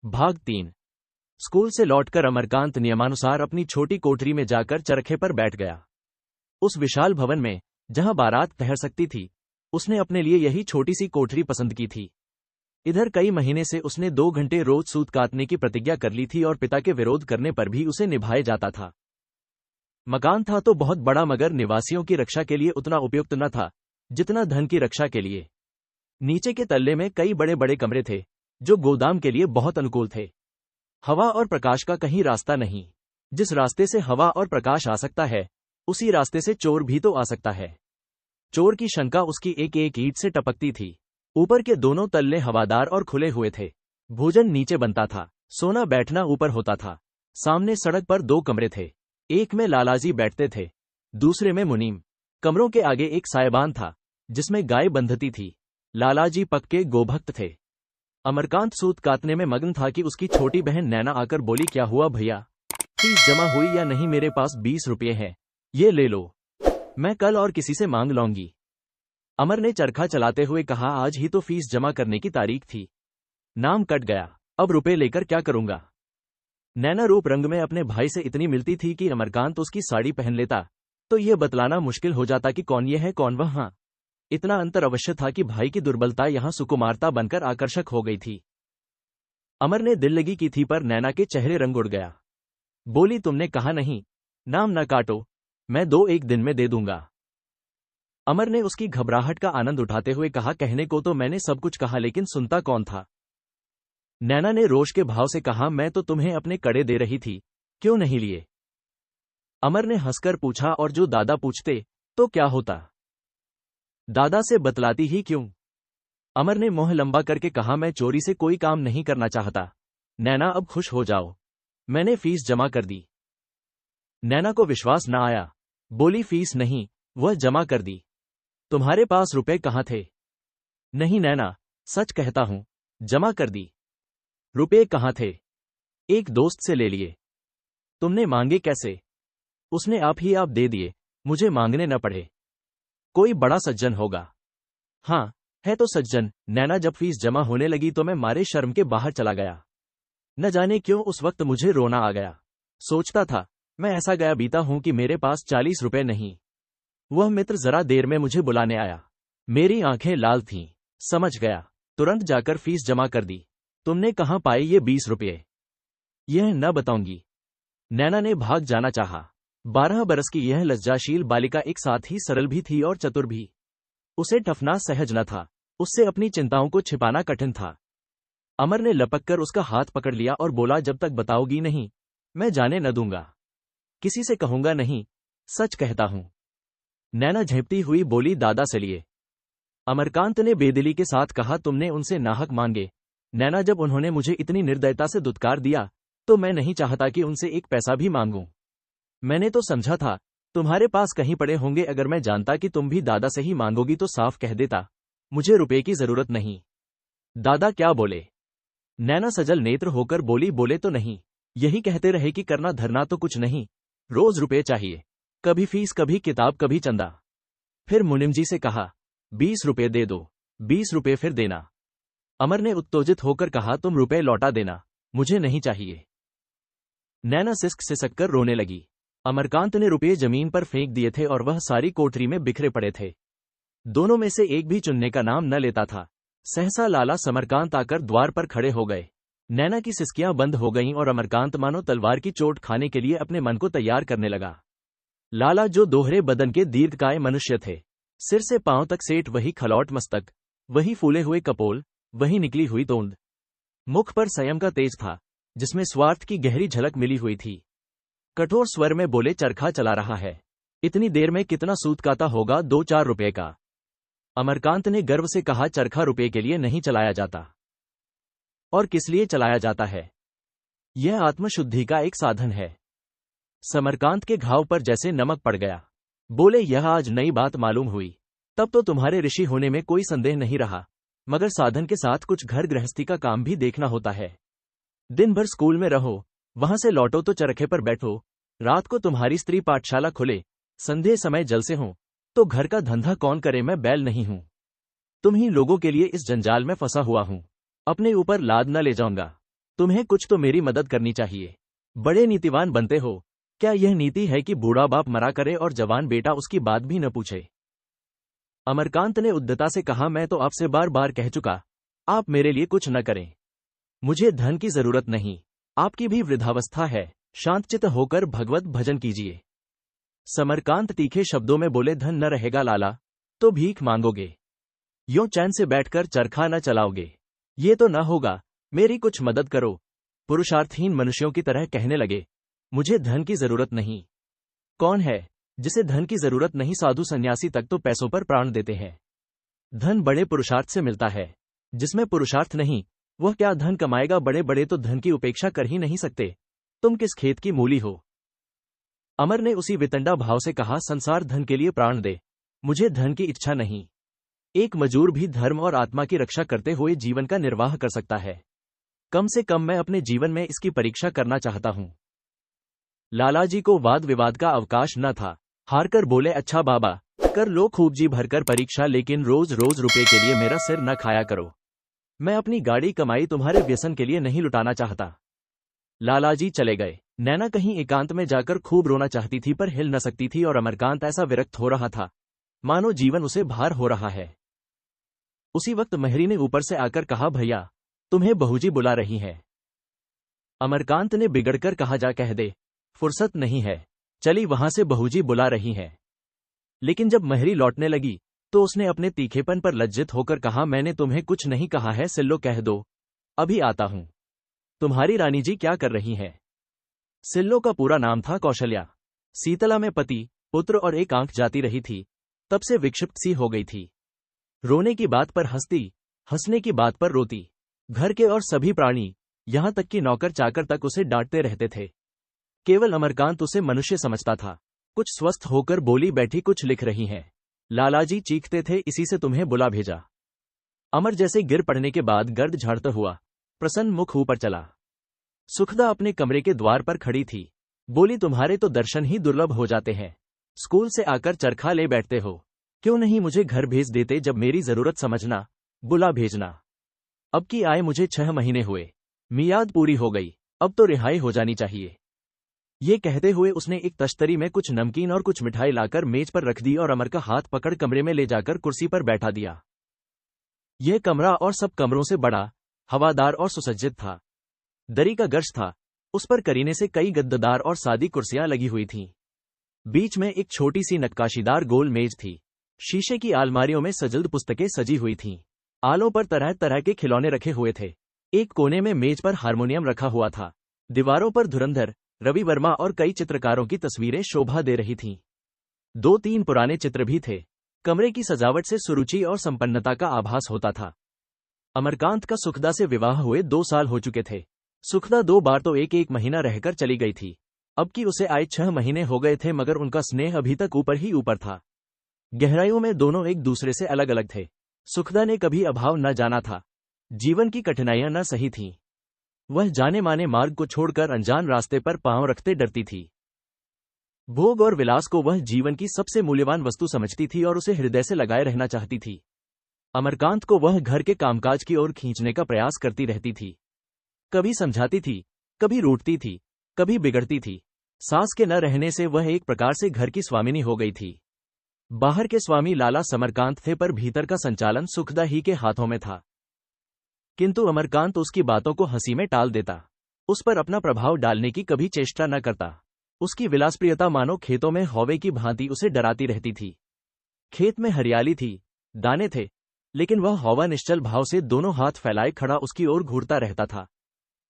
भाग 3। स्कूल से लौटकर अमरकांत नियमानुसार अपनी छोटी कोठरी में जाकर चरखे पर बैठ गया। उस विशाल भवन में, जहां बारात ठहर सकती थी, उसने अपने लिए यही छोटी सी कोठरी पसंद की थी। इधर कई महीने से उसने 2 घंटे रोज सूत काटने की प्रतिज्ञा कर ली थी और पिता के विरोध करने पर भी उसे निभाए जाता था। मकान था तो बहुत बड़ा, मगर निवासियों की रक्षा के लिए उतना उपयुक्त न था जितना धन की रक्षा के लिए। नीचे के तल्ले में कई बड़े बड़े कमरे थे, जो गोदाम के लिए बहुत अनुकूल थे। हवा और प्रकाश का कहीं रास्ता नहीं। जिस रास्ते से हवा और प्रकाश आ सकता है, उसी रास्ते से चोर भी तो आ सकता है। चोर की शंका उसकी एक एक ईंट से टपकती थी। ऊपर के दोनों तल्ले हवादार और खुले हुए थे। भोजन नीचे बनता था, सोना बैठना ऊपर होता था। सामने सड़क पर 2 कमरे थे। एक में लालाजी बैठते थे, दूसरे में मुनीम। कमरों के आगे एक सायबान था, जिसमें गाय बंधती थी। लालाजी पक्के गोभक्त थे। अमरकांत सूत काटने में मग्न था कि उसकी छोटी बहन नैना आकर बोली, क्या हुआ भैया, फीस जमा हुई या नहीं? मेरे पास 20 रुपये हैं, ये ले लो, मैं कल और किसी से मांग लूंगी। अमर ने चरखा चलाते हुए कहा, आज ही तो फीस जमा करने की तारीख थी, नाम कट गया, अब रुपए लेकर क्या करूंगा। नैना रूप रंग में अपने भाई से इतनी मिलती थी कि अमरकांत उसकी साड़ी पहन लेता तो यह बतलाना मुश्किल हो जाता कि कौन ये है कौन वह। हाँ, इतना अंतर अवश्य था कि भाई की दुर्बलता यहां सुकुमारता बनकर आकर्षक हो गई थी। अमर ने दिल लगी की थी, पर नैना के चेहरे रंग उड़ गया। बोली, तुमने कहा नहीं, नाम न काटो, मैं 2-1 दिन में दे दूंगा। अमर ने उसकी घबराहट का आनंद उठाते हुए कहा, कहने को तो मैंने सब कुछ कहा, लेकिन सुनता कौन था। नैना ने रोष के भाव से कहा, मैं तो तुम्हें अपने कड़े दे रही थी, क्यों नहीं लिए? अमर ने हंसकर पूछा, और जो दादा पूछते तो क्या होता? दादा से बतलाती ही क्यों? अमर ने मुंह लंबा करके कहा, मैं चोरी से कोई काम नहीं करना चाहता। नैना, अब खुश हो जाओ, मैंने फीस जमा कर दी। नैना को विश्वास न आया, बोली, फीस नहीं, वह जमा कर दी। तुम्हारे पास रुपए कहाँ थे? नहीं नैना, सच कहता हूं, जमा कर दी। रुपए कहाँ थे? एक दोस्त से ले लिए। तुमने मांगे कैसे? उसने आप ही आप दे दिए, मुझे मांगने न पड़े। कोई बड़ा सज्जन होगा। हाँ, है तो सज्जन। नैना, जब फीस जमा होने लगी तो मैं मारे शर्म के बाहर चला गया। न जाने क्यों उस वक्त मुझे रोना आ गया। सोचता था, मैं ऐसा गया बीता हूं कि मेरे पास 40 रुपए नहीं। वह मित्र जरा देर में मुझे बुलाने आया। मेरी आंखें लाल थीं। समझ गया, तुरंत जाकर फीस जमा कर दी। तुमने कहां पाए ये 20 रुपये? यह न बताऊंगी। नैना ने भाग जाना चाहा। 12 बरस की यह लज्जाशील बालिका एक साथ ही सरल भी थी और चतुर भी। उसे टफना सहज न था, उससे अपनी चिंताओं को छिपाना कठिन था। अमर ने लपक कर उसका हाथ पकड़ लिया और बोला, जब तक बताओगी नहीं, मैं जाने न दूंगा। किसी से कहूंगा नहीं, सच कहता हूं। नैना झेपती हुई बोली, दादा से लिए। अमरकांत ने बेदिली के साथ कहा, तुमने उनसे नाहक मांगे। नैना, जब उन्होंने मुझे इतनी निर्दयता से दुत्कार दिया तो मैं नहीं चाहता कि उनसे एक पैसा भी मांगूं। मैंने तो समझा था तुम्हारे पास कहीं पड़े होंगे। अगर मैं जानता कि तुम भी दादा से ही मांगोगी तो साफ कह देता, मुझे रुपए की जरूरत नहीं। दादा क्या बोले? नैना सजल नेत्र होकर बोली, बोले तो नहीं, यही कहते रहे कि करना धरना तो कुछ नहीं, रोज रुपए चाहिए, कभी फीस, कभी किताब, कभी चंदा। फिर मुनिम जी से कहा, 20 रुपए दे दो, 20 रुपए फिर देना। अमर ने उत्तेजित होकर कहा, तुम रुपए लौटा देना, मुझे नहीं चाहिए। नैना सिसक सिसक कर रोने लगी। अमरकांत ने रुपये जमीन पर फेंक दिए थे और वह सारी कोठरी में बिखरे पड़े थे। दोनों में से एक भी चुनने का नाम न लेता था। सहसा लाला समरकांत आकर द्वार पर खड़े हो गए। नैना की सिसकियां बंद हो गईं और अमरकांत मानो तलवार की चोट खाने के लिए अपने मन को तैयार करने लगा। लाला, जो दोहरे बदन के दीर्घकाय मनुष्य थे, सिर से पांव तक सेठ वही खलौट मस्तक, वही फूले हुए कपोल, वही निकली हुई तोंद। मुख पर संयम का तेज था, जिसमें स्वार्थ की गहरी झलक मिली हुई थी। कठोर स्वर में बोले, चरखा चला रहा है, इतनी देर में कितना सूत काता होगा? 2-4 रुपए का। अमरकांत ने गर्व से कहा, चरखा रुपए के लिए नहीं चलाया जाता। और किस लिए चलाया जाता है? यह आत्मशुद्धि का एक साधन है। समरकांत के घाव पर जैसे नमक पड़ गया। बोले, यह आज नई बात मालूम हुई। तब तो तुम्हारे ऋषि होने में कोई संदेह नहीं रहा, मगर साधन के साथ कुछ घर गृहस्थी का काम भी देखना होता है। दिन भर स्कूल में रहो, वहां से लौटो तो चरखे पर बैठो, रात को तुम्हारी स्त्री पाठशाला खुले, संध्या समय जलसे हों, तो घर का धंधा कौन करे? मैं बैल नहीं हूं, तुम ही लोगों के लिए इस जंजाल में फंसा हुआ हूं, अपने ऊपर लाद न ले जाऊंगा। तुम्हें कुछ तो मेरी मदद करनी चाहिए। बड़े नीतिवान बनते हो। क्या यह नीति है कि बूढ़ा बाप मरा करे और जवान बेटा उसकी बात भी न पूछे? अमरकांत ने उद्धता से कहा, मैं तो आपसे बार बार कह चुका, आप मेरे लिए कुछ न करें। मुझे धन की जरूरत नहीं। आपकी भी वृद्धावस्था है। शांतचित्त होकर भगवत भजन कीजिए। समरकांत तीखे शब्दों में बोले, धन न रहेगा लाला तो भीख मांगोगे, यूं चैन से बैठकर चरखा न चलाओगे। ये तो न होगा, मेरी कुछ मदद करो। पुरुषार्थहीन मनुष्यों की तरह कहने लगे, मुझे धन की जरूरत नहीं। कौन है जिसे धन की जरूरत नहीं? साधु सन्यासी तक तो पैसों पर प्राण देते हैं। धन बड़े पुरुषार्थ से मिलता है। जिसमें पुरुषार्थ नहीं, वह क्या धन कमाएगा? बड़े बड़े तो धन की उपेक्षा कर ही नहीं सकते। तुम किस खेत की मूली हो? अमर ने उसी वितंडा भाव से कहा, संसार धन के लिए प्राण दे, मुझे धन की इच्छा नहीं। एक मजूर भी धर्म और आत्मा की रक्षा करते हुए जीवन का निर्वाह कर सकता है। कम से कम मैं अपने जीवन में इसकी परीक्षा करना चाहता हूं। लालाजी को वाद विवाद का अवकाश न था। हारकर बोले, अच्छा बाबा, कर लो खूब जी भरकर परीक्षा, लेकिन रोज रोज रुपए के लिए मेरा सिर न खाया करो। मैं अपनी गाड़ी कमाई तुम्हारे व्यसन के लिए नहीं लुटाना चाहता। लालाजी चले गए। नैना कहीं एकांत में जाकर खूब रोना चाहती थी पर हिल न सकती थी और अमरकांत ऐसा विरक्त हो रहा था मानो जीवन उसे भार हो रहा है। उसी वक्त महरी ने ऊपर से आकर कहा, भैया तुम्हें बहूजी बुला रही है। अमरकांत ने बिगड़कर कहा, जा कह दे, फुर्सत नहीं है, चली वहां से बहूजी बुला रही है। लेकिन जब महरी लौटने लगी तो उसने अपने तीखेपन पर लज्जित होकर कहा, मैंने तुम्हें कुछ नहीं कहा है, सिल्लो कह दो, अभी आता हूं। तुम्हारी रानी जी क्या कर रही है? सिल्लो का पूरा नाम था कौशल्या। शीतला में पति, पुत्र और एक आंख जाती रही थी, तब से विक्षिप्त सी हो गई थी। रोने की बात पर हंसती, हंसने की बात पर रोती। घर के और सभी प्राणी, यहां तक कि नौकर चाकर तक उसे डांटते रहते थे। केवल अमरकांत उसे मनुष्य समझता था। कुछ स्वस्थ होकर बोली, बैठी कुछ लिख रही हैं। लालाजी चीखते थे, इसी से तुम्हें बुला भेजा। अमर जैसे गिर पड़ने के बाद गर्द झाड़ता हुआ प्रसन्न मुख ऊपर चला। सुखदा अपने कमरे के द्वार पर खड़ी थी। बोली, तुम्हारे तो दर्शन ही दुर्लभ हो जाते हैं। स्कूल से आकर चरखा ले बैठते हो। क्यों नहीं मुझे घर भेज देते? जब मेरी जरूरत समझना, बुला भेजना। अब की आए मुझे 6 महीने हुए, मियाद पूरी हो गई, अब तो रिहाई हो जानी चाहिए। ये कहते हुए उसने एक तश्तरी में कुछ नमकीन और कुछ मिठाई लाकर मेज पर रख दी और अमर का हाथ पकड़ कमरे में ले जाकर कुर्सी पर बैठा दिया। यह कमरा और सब कमरों से बड़ा, हवादार और सुसज्जित था। दरी का गर्श था, उस पर करीने से कई गद्देदार और सादी कुर्सियां लगी हुई थीं। बीच में एक छोटी सी नक्काशीदार गोल मेज थी। शीशे की अलमारियों में सजल्द पुस्तकें सजी हुई थीं। आलों पर तरह तरह के खिलौने रखे हुए थे। एक कोने में मेज पर हारमोनियम रखा हुआ था। दीवारों पर धुरंधर, रवि वर्मा और कई चित्रकारों की तस्वीरें शोभा दे रही थीं। 2-3 पुराने चित्र भी थे। कमरे की सजावट से सुरुचि और संपन्नता का आभास होता था। अमरकांत का सुखदा से विवाह हुए 2 साल हो चुके थे। सुखदा 2 बार तो एक महीना रहकर चली गई थी। अब की उसे आए 6 महीने हो गए थे, मगर उनका स्नेह अभी तक ऊपर ही ऊपर था। गहराइयों में दोनों एक दूसरे से अलग अलग थे। सुखदा ने कभी अभाव न जाना था। जीवन की कठिनाइयां न सही थीं। वह जाने माने मार्ग को छोड़कर अनजान रास्ते पर पांव रखते डरती थी। भोग और विलास को वह जीवन की सबसे मूल्यवान वस्तु समझती थी और उसे हृदय से लगाए रहना चाहती थी। अमरकांत को वह घर के कामकाज की ओर खींचने का प्रयास करती रहती थी। कभी समझाती थी, कभी रूठती थी, कभी बिगड़ती थी। सास के न रहने से वह एक प्रकार से घर की स्वामिनी हो गई थी। बाहर के स्वामी लाला समरकांत थे, पर भीतर का संचालन सुखदा ही के हाथों में था। किंतु अमरकांत उसकी बातों को हंसी में टाल देता। उस पर अपना प्रभाव डालने की कभी चेष्टा न करता। उसकी विलासप्रियता मानो खेतों में हौवे की भांति उसे डराती रहती थी। खेत में हरियाली थी, दाने थे, लेकिन वह हौवा निश्चल भाव से दोनों हाथ फैलाए खड़ा उसकी ओर घूरता रहता था।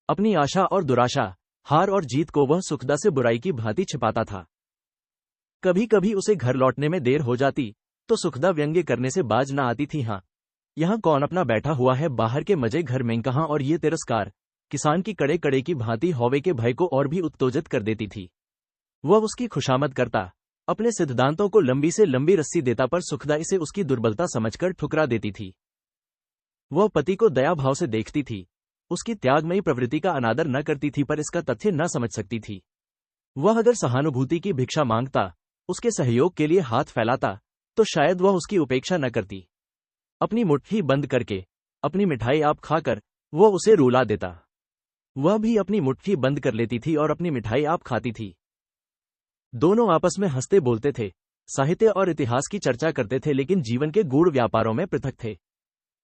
अपनी आशा और दुराशा, हार और जीत को वह सुखदा से बुराई की भांति छिपाता था। कभी कभी उसे घर लौटने में देर हो जाती तो सुखदा व्यंग्य करने से बाज न आती थी। हाँ, यहाँ कौन अपना बैठा हुआ है, बाहर के मजे घर में कहाँ। और ये तिरस्कार किसान की कड़े कड़े की भांति हौवे के भय को और भी उत्तेजित कर देती थी। वह उसकी खुशामद करता, अपने सिद्धांतों को लंबी से लंबी रस्सी देता, पर सुखदा इसे उसकी दुर्बलता समझकर ठुकरा देती थी। वह पति को दया भाव से देखती थी, उसकी त्यागमयी प्रवृत्ति का अनादर न करती थी, पर इसका तथ्य न समझ सकती थी। वह अगर सहानुभूति की भिक्षा मांगता, उसके सहयोग के लिए हाथ फैलाता, तो शायद वह उसकी उपेक्षा न करती। अपनी मुट्ठी बंद करके, अपनी मिठाई आप खाकर, वह उसे रुला देता। वह भी अपनी मुट्ठी बंद कर लेती थी और अपनी मिठाई आप खाती थी। दोनों आपस में हंसते बोलते थे, साहित्य और इतिहास की चर्चा करते थे, लेकिन जीवन के गूढ़ व्यापारों में पृथक थे।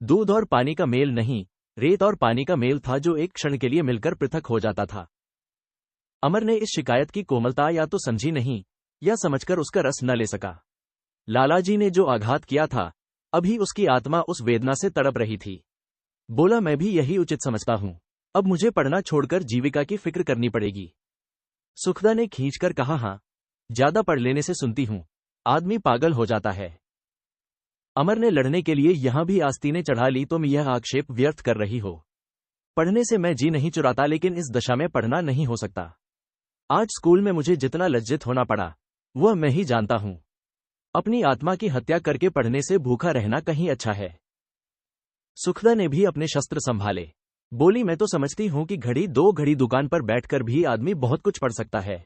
दूध और पानी का मेल नहीं, रेत और पानी का मेल था जो एक क्षण के लिए मिलकर पृथक हो जाता था। अमर ने इस शिकायत की कोमलता या तो समझी नहीं या समझकर उसका रस न ले सका। लालाजी ने जो आघात किया था, अभी उसकी आत्मा उस वेदना से तड़प रही थी। बोला, मैं भी यही उचित समझता हूं। अब मुझे पढ़ना छोड़कर जीविका की फिक्र करनी पड़ेगी। सुखदा ने खींचकर कहा, हां, ज्यादा पढ़ लेने से सुनती हूं, आदमी पागल हो जाता है। अमर ने लड़ने के लिए यहां भी आस्तीनें चढ़ा ली, तुम यह आक्षेप व्यर्थ कर रही हो। पढ़ने से मैं जी नहीं चुराता, लेकिन इस दशा में पढ़ना नहीं हो सकता। आज स्कूल में मुझे जितना लज्जित होना पड़ा, वह मैं ही जानता हूं। अपनी आत्मा की हत्या करके पढ़ने से भूखा रहना कहीं अच्छा है। सुखदा ने भी अपने शस्त्र संभाले। बोली, मैं तो समझती हूं कि घड़ी दो घड़ी दुकान पर बैठकर भी आदमी बहुत कुछ पढ़ सकता है।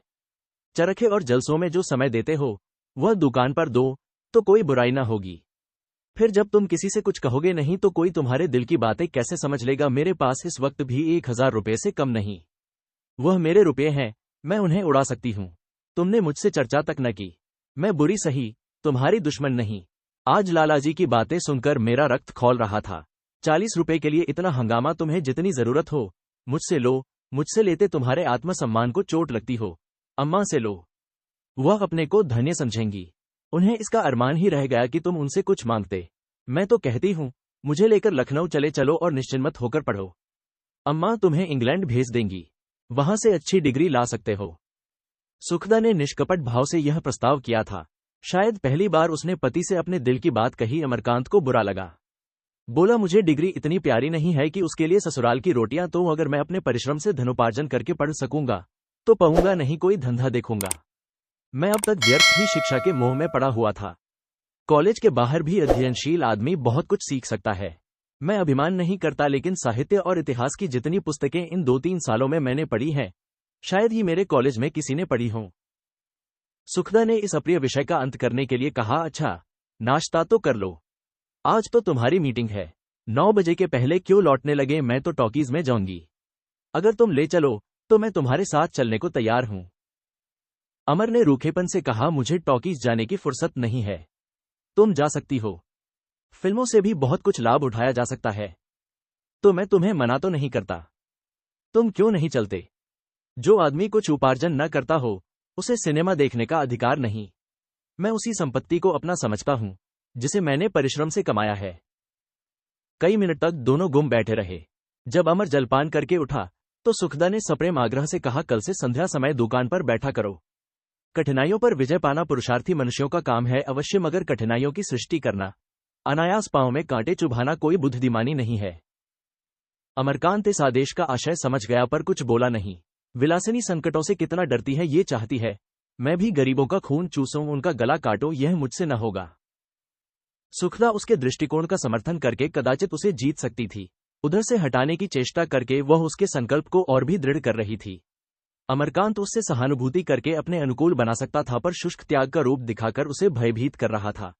चरखे और जलसों में जो समय देते हो, वह दुकान पर दो, तो कोई बुराई ना होगी। फिर जब तुम किसी से कुछ कहोगे नहीं तो कोई तुम्हारे दिल की बातें कैसे समझ लेगा। मेरे पास इस वक्त भी 1000 रुपये से कम नहीं। वह मेरे रुपये हैं, मैं उन्हें उड़ा सकती हूं। तुमने मुझसे चर्चा तक न की। मैं बुरी सही, तुम्हारी दुश्मन नहीं। आज लालाजी की बातें सुनकर मेरा रक्त खौल रहा था। 40 रुपए के लिए इतना हंगामा, तुम्हें जितनी जरूरत हो मुझसे लो। मुझसे लेते तुम्हारे आत्मसम्मान को चोट लगती हो। अम्मा से लो, वह अपने को धन्य समझेंगी। उन्हें इसका अरमान ही रह गया कि तुम उनसे कुछ मांगते। मैं तो कहती हूं, मुझे लेकर लखनऊ चले चलो और निश्चिंत होकर पढ़ो। अम्मा तुम्हें इंग्लैंड भेज देंगी, वहां से अच्छी डिग्री ला सकते हो। सुखदा ने निष्कपट भाव से यह प्रस्ताव किया था। शायद पहली बार उसने पति से अपने दिल की बात कही। अमरकांत को बुरा लगा। बोला, मुझे डिग्री इतनी प्यारी नहीं है कि उसके लिए ससुराल की रोटियां, तो अगर मैं अपने परिश्रम से धनोपार्जन करके पढ़ सकूंगा तो पाऊंगा, नहीं कोई धंधा देखूंगा। मैं अब तक व्यर्थ ही शिक्षा के मोह में पड़ा हुआ था। कॉलेज के बाहर भी अध्ययनशील आदमी बहुत कुछ सीख सकता है। मैं अभिमान नहीं करता, लेकिन साहित्य और इतिहास की जितनी पुस्तकें इन 2-3 सालों में मैंने पढ़ी हैं, शायद ही मेरे कॉलेज में किसी ने पढ़ी हों। सुखदा ने इस अप्रिय विषय का अंत करने के लिए कहा, अच्छा, नाश्ता तो कर लो। आज तो तुम्हारी मीटिंग है। 9 बजे के पहले क्यों लौटने लगे? मैं तो टॉकीज में जाऊंगी। अगर तुम ले चलो तो मैं तुम्हारे साथ चलने को तैयार हूं। अमर ने रूखेपन से कहा, मुझे टॉकीज जाने की फुर्सत नहीं है। तुम जा सकती हो। फिल्मों से भी बहुत कुछ लाभ उठाया जा सकता है, तो मैं तुम्हें मना तो नहीं करता। तुम क्यों नहीं चलते? जो आदमी कुछ उपार्जन न करता हो, उसे सिनेमा देखने का अधिकार नहीं। मैं उसी संपत्ति को अपना समझता हूं जिसे मैंने परिश्रम से कमाया है। कई मिनट तक दोनों गुम बैठे रहे। जब अमर जलपान करके उठा तो सुखदा ने सप्रेम आग्रह से कहा, कल से संध्या समय दुकान पर बैठा करो। कठिनाइयों पर विजय पाना पुरुषार्थी मनुष्यों का काम है अवश्य, मगर कठिनाइयों की सृष्टि करना, अनायास पांव में कांटे चुभाना कोई बुद्धिमानी नहीं है। अमरकांत इस आदेश का आशय समझ गया, पर कुछ बोला नहीं। विलासिनी संकटों से कितना डरती है, ये चाहती है मैं भी गरीबों का खून चूसूं, उनका गला काटो, यह मुझसे न होगा। सुखदा उसके दृष्टिकोण का समर्थन करके कदाचित उसे जीत सकती थी। उधर से हटाने की चेष्टा करके वह उसके संकल्प को और भी दृढ़ कर रही थी। अमरकांत उससे सहानुभूति करके अपने अनुकूल बना सकता था, पर शुष्क त्याग का रूप दिखाकर उसे भयभीत कर रहा था।